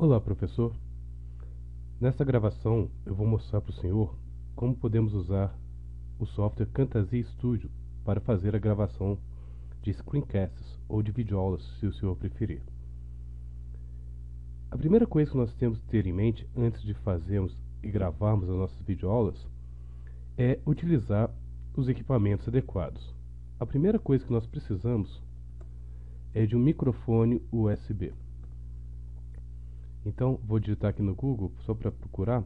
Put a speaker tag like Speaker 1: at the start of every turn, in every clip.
Speaker 1: Olá, professor. Nesta gravação eu vou mostrar para o senhor como podemos usar o software Camtasia Studio para fazer a gravação de screencasts ou de videoaulas, se o senhor preferir. A primeira coisa que nós temos que ter em mente antes de fazermos e gravarmos as nossas videoaulas é utilizar os equipamentos adequados. A primeira coisa que nós precisamos é de um microfone USB. Então, vou digitar aqui no Google só para procurar.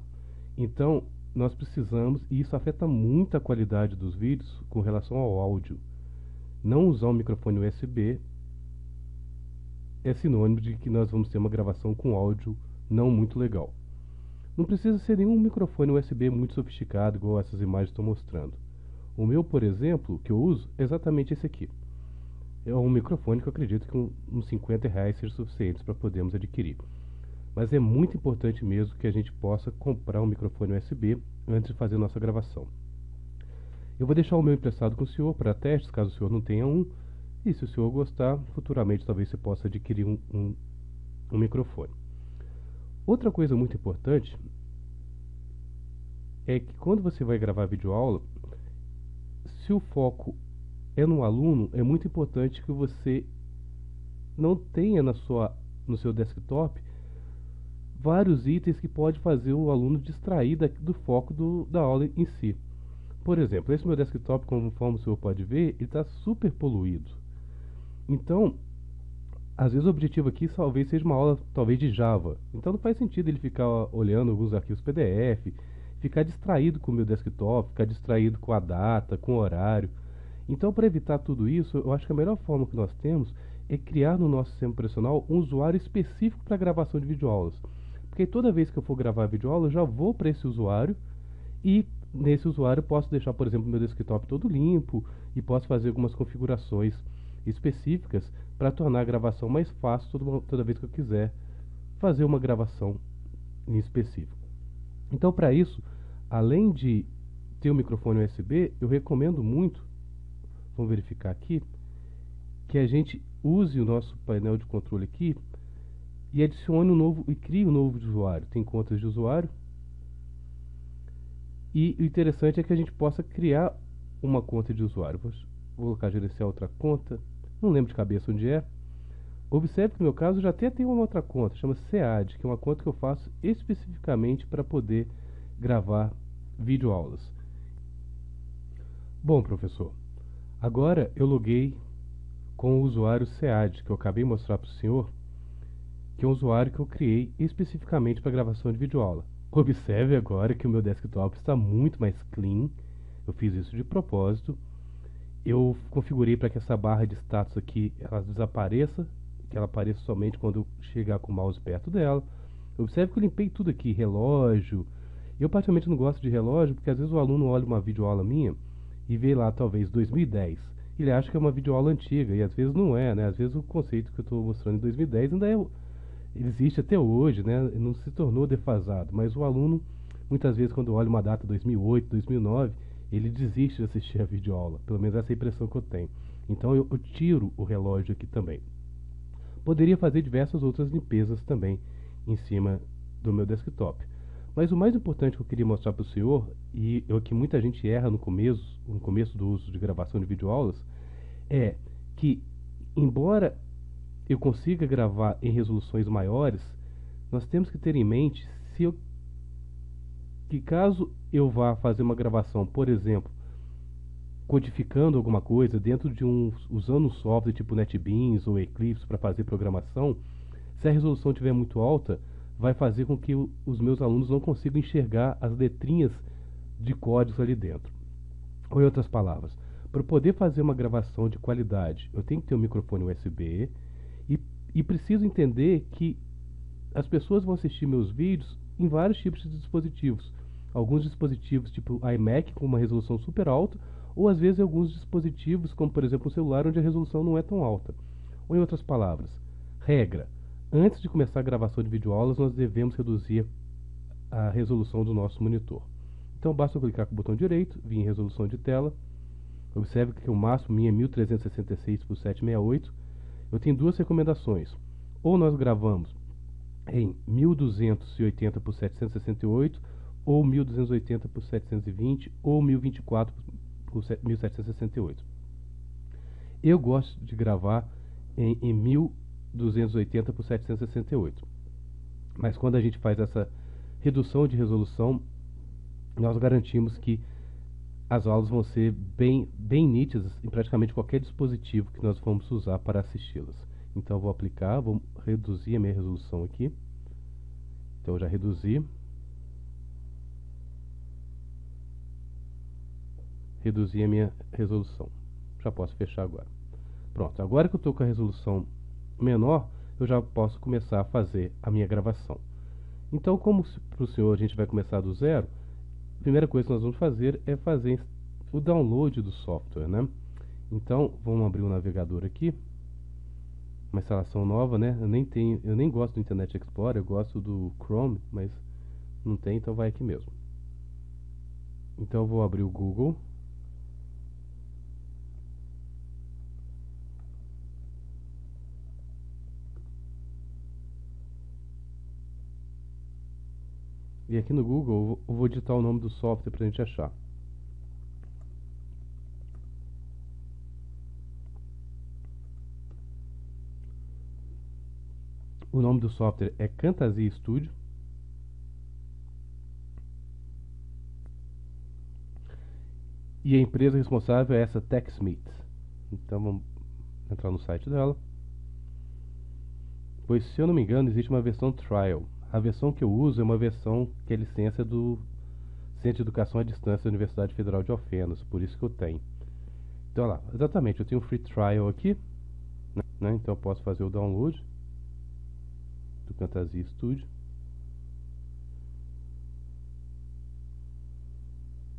Speaker 1: Então, nós precisamos, e isso afeta muito a qualidade dos vídeos com relação ao áudio. Não usar um microfone USB é sinônimo de que nós vamos ter uma gravação com áudio não muito legal. Não precisa ser nenhum microfone USB muito sofisticado, igual essas imagens estão mostrando. O meu, por exemplo, que eu uso, é exatamente esse aqui. É um microfone que eu acredito que uns R$ 50 seja suficientes para podermos adquirir. Mas é muito importante mesmo que a gente possa comprar um microfone USB antes de fazer nossa gravação. Eu vou deixar o meu emprestado com o senhor para testes, caso o senhor não tenha um. E se o senhor gostar, futuramente talvez você possa adquirir um microfone. Outra coisa muito importante é que quando você vai gravar videoaula, se o foco é no aluno, é muito importante que você não tenha no seu desktop vários itens que pode fazer o aluno distrair do foco da aula em si. Por exemplo, esse meu desktop, conforme o senhor pode ver, ele está super poluído. Então, às vezes o objetivo aqui talvez seja uma aula talvez de Java. Então não faz sentido ele ficar olhando alguns arquivos PDF, ficar distraído com o meu desktop, ficar distraído com a data, com o horário. Então, para evitar tudo isso, eu acho que a melhor forma que nós temos é criar no nosso sistema operacional um usuário específico para gravação de videoaulas. Porque toda vez que eu for gravar a videoaula, eu já vou para esse usuário e nesse usuário eu posso deixar, por exemplo, meu desktop todo limpo e posso fazer algumas configurações específicas para tornar a gravação mais fácil toda vez que eu quiser fazer uma gravação em específico. Então, para isso, além de ter o microfone USB, eu recomendo muito, vamos verificar aqui, que a gente use o nosso painel de controle aqui e adicione crie um novo usuário. Tem contas de usuário. E o interessante é que a gente possa criar uma conta de usuário. Vou colocar gerenciar outra conta. Não lembro de cabeça onde é. Observe que no meu caso já até tem uma outra conta, chama SEAD, que é uma conta que eu faço especificamente para poder gravar videoaulas. Bom, professor, agora eu loguei com o usuário SEAD, que eu acabei de mostrar para o senhor, que é um usuário que eu criei especificamente para gravação de videoaula. Observe agora que o meu desktop está muito mais clean. Eu fiz isso de propósito. Eu configurei para que essa barra de status aqui ela desapareça, que ela apareça somente quando eu chegar com o mouse perto dela. Observe que eu limpei tudo aqui, relógio. Eu particularmente não gosto de relógio, porque às vezes o aluno olha uma videoaula minha e vê lá talvez 2010. Ele acha que é uma videoaula antiga, e às vezes não é, né? Às vezes o conceito que eu estou mostrando em 2010 ainda existe até hoje, né? Não se tornou defasado, mas o aluno, muitas vezes, quando olha uma data 2008, 2009, ele desiste de assistir a videoaula. Pelo menos essa é a impressão que eu tenho. Então eu tiro o relógio aqui também. Poderia fazer diversas outras limpezas também em cima do meu desktop. Mas o mais importante que eu queria mostrar para o senhor, e é o que muita gente erra no começo do uso de gravação de videoaulas, é que, embora eu consiga gravar em resoluções maiores, nós temos que ter em mente que caso eu vá fazer uma gravação, por exemplo, codificando alguma coisa dentro de usando um software tipo NetBeans ou Eclipse para fazer programação, se a resolução estiver muito alta, vai fazer com que os meus alunos não consigam enxergar as letrinhas de códigos ali dentro. Ou em outras palavras, para poder fazer uma gravação de qualidade, eu tenho que ter um microfone USB e preciso entender que as pessoas vão assistir meus vídeos em vários tipos de dispositivos. Alguns dispositivos tipo iMac com uma resolução super alta, ou às vezes alguns dispositivos como por exemplo um celular onde a resolução não é tão alta. Ou em outras palavras, regra, antes de começar a gravação de videoaulas nós devemos reduzir a resolução do nosso monitor. Então basta eu clicar com o botão direito, vir em resolução de tela. Observe que o máximo minha é 1366 por 768. Eu tenho duas recomendações. Ou nós gravamos em 1280 por 768, ou 1280 por 720, ou 1024 por 1768. Eu gosto de gravar em 1280 por 768. Mas quando a gente faz essa redução de resolução, nós garantimos que as aulas vão ser bem nítidas em praticamente qualquer dispositivo que nós vamos usar para assisti-las. Então eu vou aplicar, vou reduzir a minha resolução aqui. Então eu já reduzi. Reduzi a minha resolução. Já posso fechar agora. Pronto, agora que eu estou com a resolução menor, eu já posso começar a fazer a minha gravação. Então, como para o senhor a gente vai começar do zero, a primeira coisa que nós vamos fazer é fazer o download do software, né? Então, vamos abrir o navegador aqui. Uma instalação nova, né? Eu nem gosto do Internet Explorer, eu gosto do Chrome, mas não tem, então vai aqui mesmo. Então, eu vou abrir o Google. E aqui no Google eu vou digitar o nome do software para a gente achar. O nome do software é Camtasia Studio. E a empresa responsável é essa TechSmith. Então vamos entrar no site dela. Pois, se eu não me engano, existe uma versão trial. A versão que eu uso é uma versão que é licença do Centro de Educação à Distância da Universidade Federal de Alfenas, por isso que eu tenho. Então, olha lá, exatamente, eu tenho um free trial aqui, né? Então eu posso fazer o download do Camtasia Studio.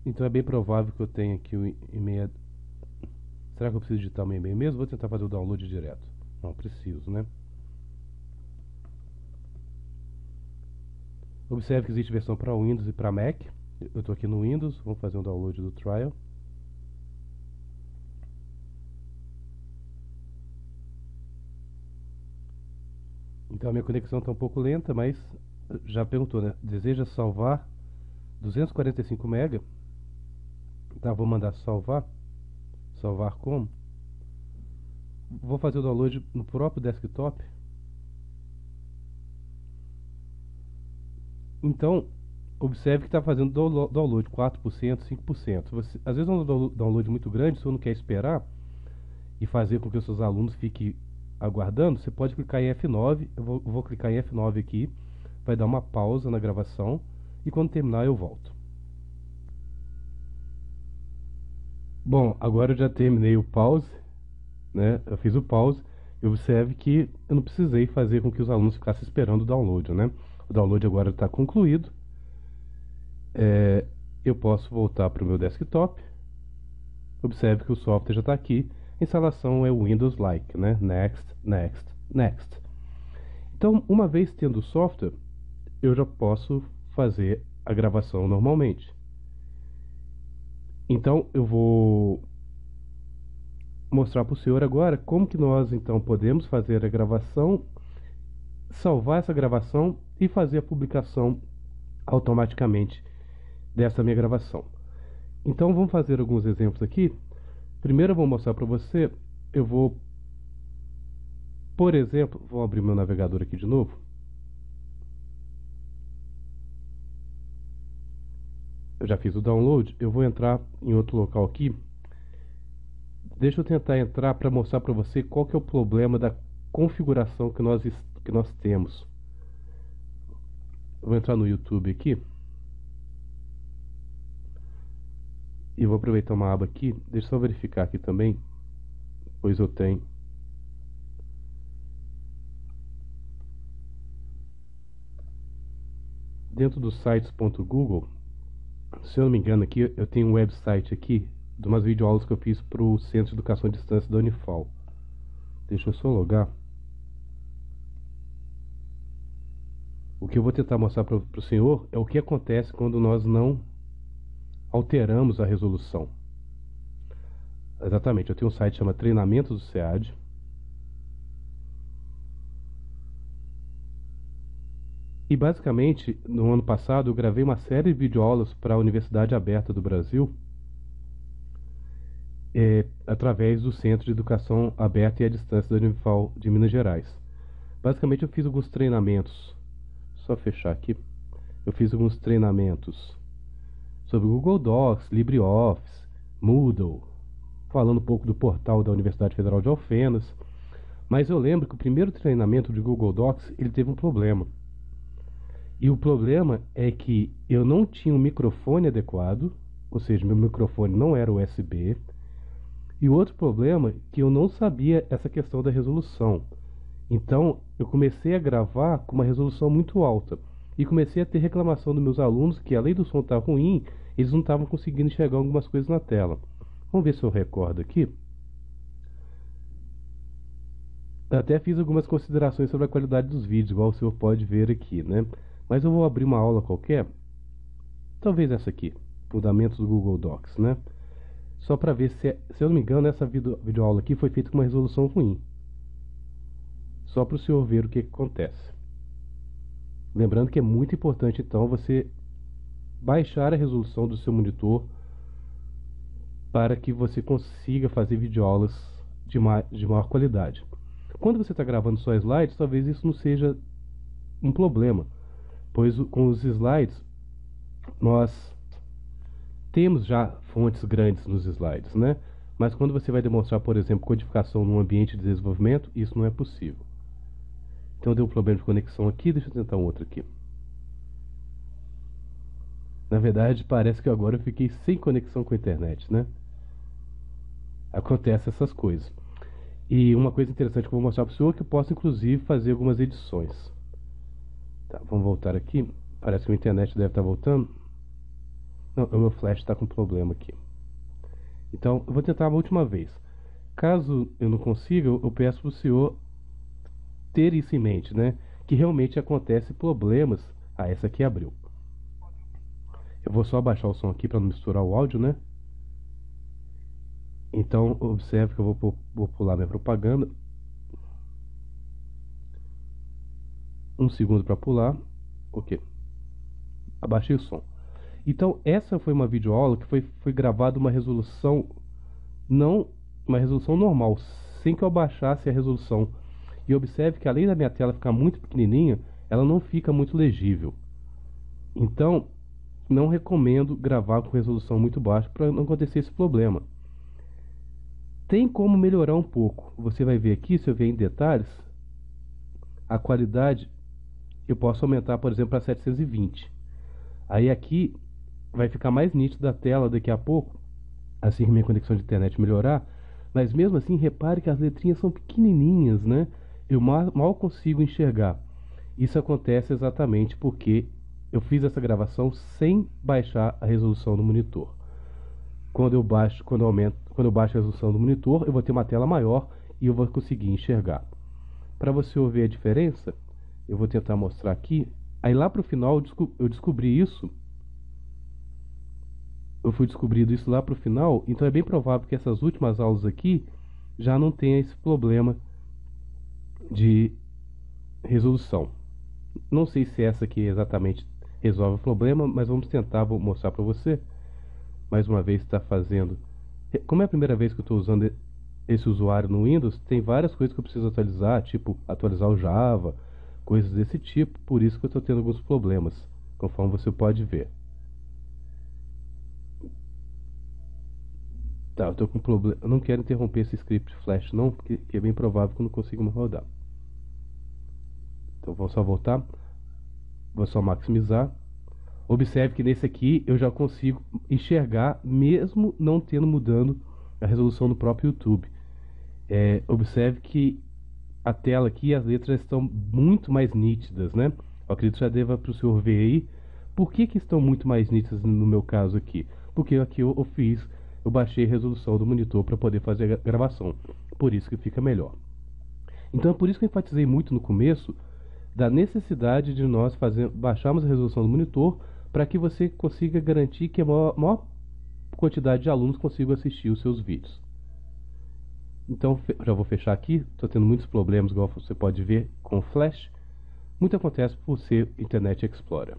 Speaker 1: Então é bem provável que eu tenha aqui o e-mail. Será que eu preciso digitar o meu e-mail mesmo? Vou tentar fazer o download direto. Não preciso, né? Observe que existe versão para Windows e para Mac. Eu estou aqui no Windows, vamos fazer um download do trial. Então a minha conexão está um pouco lenta, mas já perguntou, né? Deseja salvar 245 MB? Tá, vou mandar salvar. Salvar como? Vou fazer o download no próprio desktop. Então, observe que está fazendo download 4%, 5%. Você, às vezes é um download muito grande, se você não quer esperar e fazer com que os seus alunos fiquem aguardando, você pode clicar em F9. Eu vou clicar em F9 aqui, vai dar uma pausa na gravação e quando terminar eu volto. Bom, agora eu já terminei o pause, né? Eu fiz o pause e observe que eu não precisei fazer com que os alunos ficassem esperando o download, né? O download agora está concluído. Eu posso voltar para o meu desktop. Observe que o software já está aqui. A instalação é o Windows-like, né? Next, Next, Next. Então, uma vez tendo o software, eu já posso fazer a gravação normalmente. Então, eu vou mostrar para o senhor agora como que nós, então, podemos fazer a gravação, salvar essa gravação e fazer a publicação automaticamente dessa minha gravação. Então, vamos fazer alguns exemplos aqui. Primeiro eu vou mostrar para você, eu vou, por exemplo, vou abrir meu navegador aqui de novo. Eu já fiz o download, eu vou entrar em outro local aqui. Deixa eu tentar entrar para mostrar para você qual que é o problema da configuração que nós temos. Eu vou entrar no YouTube aqui. E vou aproveitar uma aba aqui, deixa eu só verificar aqui também, pois eu tenho. Dentro do sites.google, se eu não me engano aqui, eu tenho um website aqui, de umas videoaulas que eu fiz para o Centro de Educação à Distância da Unifal. Deixa eu só logar. O que eu vou tentar mostrar para o senhor é o que acontece quando nós não alteramos a resolução. Exatamente, eu tenho um site que chama Treinamentos do SEAD. E basicamente, no ano passado, eu gravei uma série de videoaulas para a Universidade Aberta do Brasil, através do Centro de Educação Aberta e à Distância da Unifal de Minas Gerais. Basicamente, eu fiz alguns treinamentos, só fechar aqui. Eu fiz alguns treinamentos sobre Google Docs, LibreOffice, Moodle, falando um pouco do portal da Universidade Federal de Alfenas. Mas eu lembro que o primeiro treinamento de Google Docs, ele teve um problema. E o problema é que eu não tinha um microfone adequado, ou seja, meu microfone não era USB. E o outro problema é que eu não sabia essa questão da resolução. Então, eu comecei a gravar com uma resolução muito alta. E comecei a ter reclamação dos meus alunos que, além do som estar ruim, eles não estavam conseguindo enxergar algumas coisas na tela. Vamos ver se eu recordo aqui. Eu até fiz algumas considerações sobre a qualidade dos vídeos, igual o senhor pode ver aqui, né? Mas eu vou abrir uma aula qualquer, talvez essa aqui, Fundamentos do Google Docs, né? Só para ver se eu não me engano, essa videoaula aqui foi feita com uma resolução ruim. Só para o senhor ver o que acontece. Lembrando que é muito importante, então, você baixar a resolução do seu monitor para que você consiga fazer videoaulas de maior qualidade. Quando você está gravando só slides, talvez isso não seja um problema, pois com os slides nós temos já fontes grandes nos slides, né? Mas quando você vai demonstrar, por exemplo, codificação num ambiente de desenvolvimento, isso não é possível. Então deu um problema de conexão aqui, deixa eu tentar um outro aqui. Na verdade, parece que agora eu fiquei sem conexão com a internet, né? Acontece essas coisas. E uma coisa interessante que eu vou mostrar para o senhor é que eu posso inclusive fazer algumas edições. Tá, vamos voltar aqui. Parece que a internet deve estar voltando. Não, o meu flash está com problema aqui. Então, eu vou tentar uma última vez. Caso eu não consiga, eu peço para o senhor ter isso em mente, né? Que realmente acontece problemas. Ah, essa aqui abriu. Eu vou só abaixar o som aqui para não misturar o áudio, né? Então, observe que eu vou pular minha propaganda. Um segundo para pular. Ok. Abaixei o som. Então, essa foi uma videoaula que foi gravada uma resolução, não uma resolução normal, sem que eu abaixasse a resolução. E observe que além da minha tela ficar muito pequenininha, ela não fica muito legível. Então, não recomendo gravar com resolução muito baixa para não acontecer esse problema. Tem como melhorar um pouco. Você vai ver aqui, se eu ver em detalhes, a qualidade eu posso aumentar, por exemplo, para 720. Aí aqui vai ficar mais nítido a tela daqui a pouco, assim que minha conexão de internet melhorar. Mas mesmo assim, repare que as letrinhas são pequenininhas, né? Eu mal consigo enxergar. Isso acontece exatamente porque eu fiz essa gravação sem baixar a resolução do monitor. Quando eu baixo a resolução do monitor, eu vou ter uma tela maior e eu vou conseguir enxergar. Para você ver a diferença, eu vou tentar mostrar aqui. Aí lá para o final eu descobri isso. Eu fui descobrindo isso lá para o final, então é bem provável que essas últimas aulas aqui já não tenha esse problema de resolução. Não sei se essa aqui exatamente resolve o problema, mas vamos tentar, vou mostrar para você. Mais uma vez está fazendo. Como é a primeira vez que eu estou usando esse usuário no Windows, tem várias coisas que eu preciso atualizar, tipo atualizar o Java, coisas desse tipo, por isso que eu estou tendo alguns problemas, conforme você pode ver. Tá, eu tô com problema. Eu não quero interromper esse script Flash não, porque é bem provável que eu não consiga mais rodar. Então vou só voltar. Vou só maximizar. Observe que nesse aqui eu já consigo enxergar, mesmo não tendo mudando a resolução do próprio YouTube. Observe que a tela aqui, as letras estão muito mais nítidas, né? Eu acredito que já deva para o senhor ver aí. Por que estão muito mais nítidas no meu caso aqui? Porque aqui eu baixei a resolução do monitor para poder fazer a gravação. Por isso que fica melhor. Então é por isso que eu enfatizei muito no começo da necessidade de nós baixarmos a resolução do monitor para que você consiga garantir que a maior quantidade de alunos consigam assistir os seus vídeos. Então já vou fechar aqui. Estou tendo muitos problemas, igual você pode ver, com o Flash. Muito acontece por ser Internet Explorer.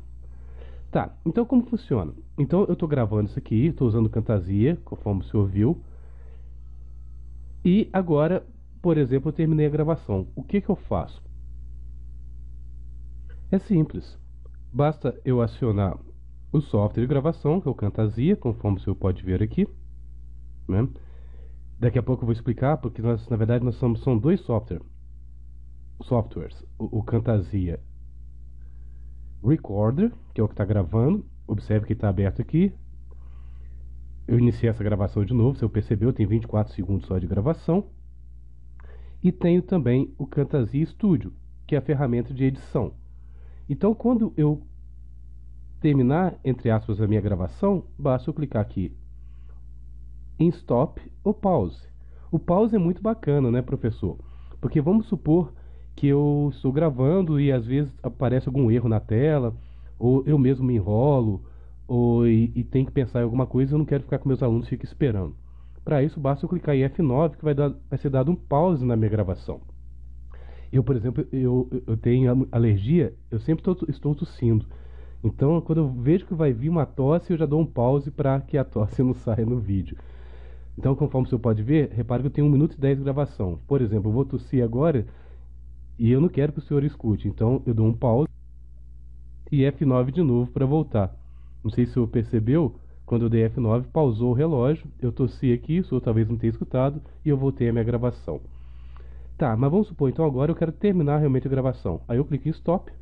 Speaker 1: Tá, então como funciona? Então eu estou gravando isso aqui, estou usando Camtasia, conforme o senhor viu. E agora, por exemplo, eu terminei a gravação. O que que eu faço? É simples. Basta eu acionar o software de gravação, que é o Camtasia, conforme o senhor pode ver aqui, né? Daqui a pouco eu vou explicar, porque nós, na verdade, são dois softwares. O Camtasia Recorder, que é o que está gravando. Observe que está aberto aqui. Eu iniciei essa gravação de novo, se eu percebeu, tem 24 segundos só de gravação. E tenho também o Camtasia Studio, que é a ferramenta de edição. Então, quando eu terminar, entre aspas, a minha gravação, basta eu clicar aqui em Stop ou Pause. O pause é muito bacana, né, professor? Porque vamos supor que eu estou gravando e às vezes aparece algum erro na tela, ou eu mesmo me enrolo, e tenho que pensar em alguma coisa e eu não quero ficar com meus alunos fiquem esperando. Para isso, basta eu clicar em F9 que vai ser dado um pause na minha gravação. Eu, por exemplo, eu tenho alergia, eu sempre estou tossindo. Então, quando eu vejo que vai vir uma tosse, eu já dou um pause para que a tosse não saia no vídeo. Então, conforme o senhor pode ver, repare que eu tenho 1 minuto e 10 de gravação. Por exemplo, eu vou tossir agora e eu não quero que o senhor escute. Então, eu dou um pause e F9 de novo para voltar. Não sei se o senhor percebeu, quando eu dei F9, pausou o relógio, eu tossi aqui, o senhor talvez não tenha escutado, e eu voltei a minha gravação. Tá, mas vamos supor, então agora eu quero terminar realmente a gravação. Aí eu clico em Stop,